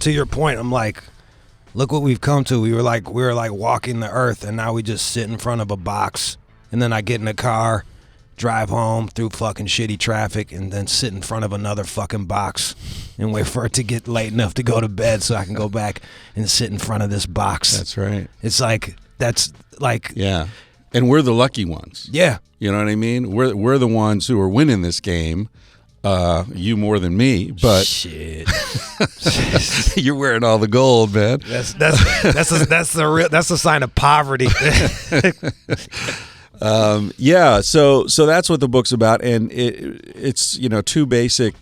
to your point, I'm like, look what we've come to. We were like walking the earth, and now we just sit in front of a box, and then I get in the car, drive home through fucking shitty traffic, and then sit in front of another fucking box and wait for it to get late enough to go to bed so I can go back and sit in front of this box. That's right. It's like, that's like... Yeah. And we're the lucky ones. Yeah. You know what I mean? We're the ones who are winning this game. You more than me, but shit. You're wearing all the gold, man. That's a sign of poverty. Yeah, so that's what the book's about, and it's two basic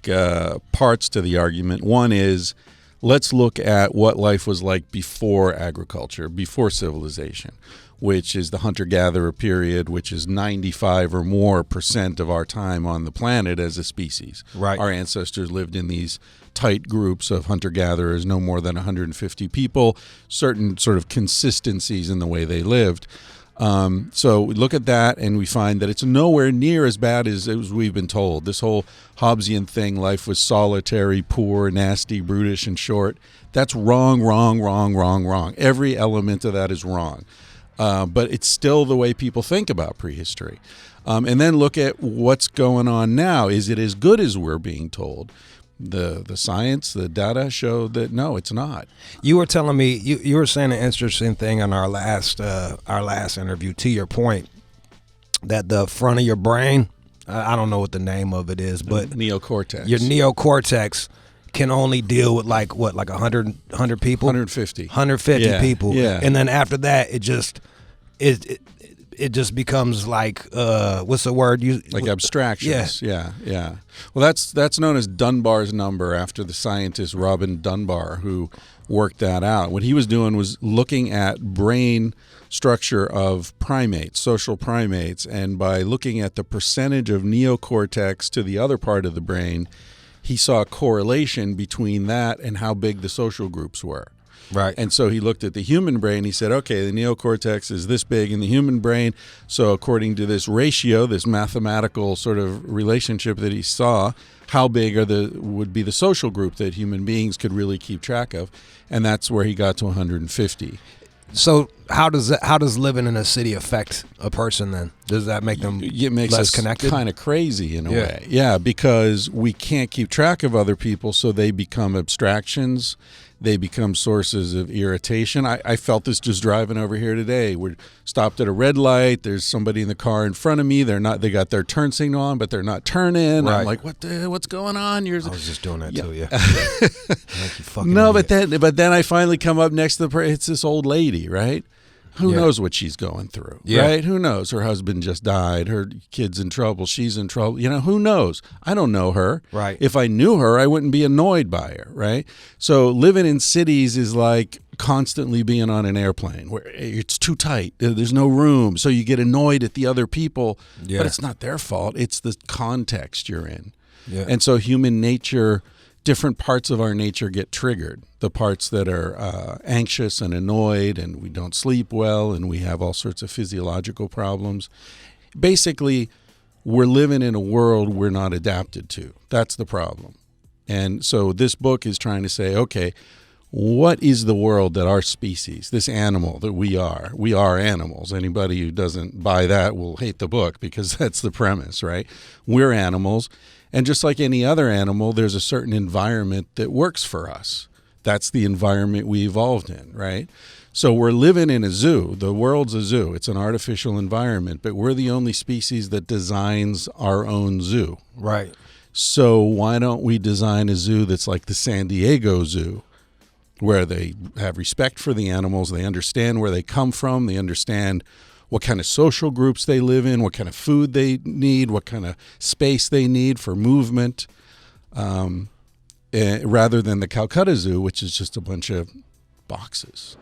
parts to the argument. One is, let's look at what life was like before agriculture, before civilization, which is the hunter-gatherer period, which is 95% or more of our time on the planet as a species. Right. Our ancestors lived in these tight groups of hunter-gatherers, no more than 150 people, certain sort of consistencies in the way they lived. So we look at that and we find that it's nowhere near as bad as we've been told. This whole Hobbesian thing, life was solitary, poor, nasty, brutish, and short. That's wrong, wrong, wrong, wrong, wrong. Every element of that is wrong. But it's still the way people think about prehistory. And then look at what's going on now. Is it as good as we're being told? The science, the data show that no, it's not. You were telling me, you were saying an interesting thing on our last interview, to your point, that the front of your brain, I don't know what the name of it is, but neocortex. Your neocortex can only deal with like 100 people? 150 people. Yeah. And then after that, it just becomes like what's the word? Like abstractions. Yeah. Well, that's known as Dunbars number, after the scientist Robin Dunbar, who worked that out. What he was doing was looking at brain structure of primates, social primates, and by looking at the percentage of neocortex to the other part of the brain, he saw a correlation between that and how big the social groups were. Right. And so he looked at the human brain. He said, okay, the neocortex is this big in the human brain. So according to this ratio, this mathematical sort of relationship that he saw, how big would be the social group that human beings could really keep track of? And that's where he got to 150. So how does living in a city affect a person then? Does that make them less connected? Kind of crazy in a way. Yeah, because we can't keep track of other people, so they become abstractions. They become sources of irritation. I felt this just driving over here today. We're stopped at a red light. There's somebody in the car in front of me. They got their turn signal on, but they're not turning. Right. I'm like, what's going on? I was just doing that too, yeah. Like, you fucking no, idiot. but then I finally come up next to it's this old lady, right? Who knows what she's going through, right? Who knows? Her husband just died. Her kid's in trouble. She's in trouble. Who knows? I don't know her. Right. If I knew her, I wouldn't be annoyed by her, right? So living in cities is like constantly being on an airplane where it's too tight. There's no room. So you get annoyed at the other people, but it's not their fault. It's the context you're in. Yeah. And so human nature, different parts of our nature get triggered. The parts that are anxious and annoyed, and we don't sleep well, and we have all sorts of physiological problems. Basically, we're living in a world we're not adapted to. That's the problem. And so this book is trying to say, okay, what is the world that our species, this animal that we are animals. Anybody who doesn't buy that will hate the book, because that's the premise, right? We're animals. And just like any other animal, there's a certain environment that works for us. That's the environment we evolved in, right? So we're living in a zoo. The world's a zoo. It's an artificial environment, but we're the only species that designs our own zoo. Right. So why don't we design a zoo that's like the San Diego Zoo, where they have respect for the animals, they understand where they come from, they understand what kind of social groups they live in, what kind of food they need, what kind of space they need for movement, rather than the Calcutta Zoo, which is just a bunch of boxes.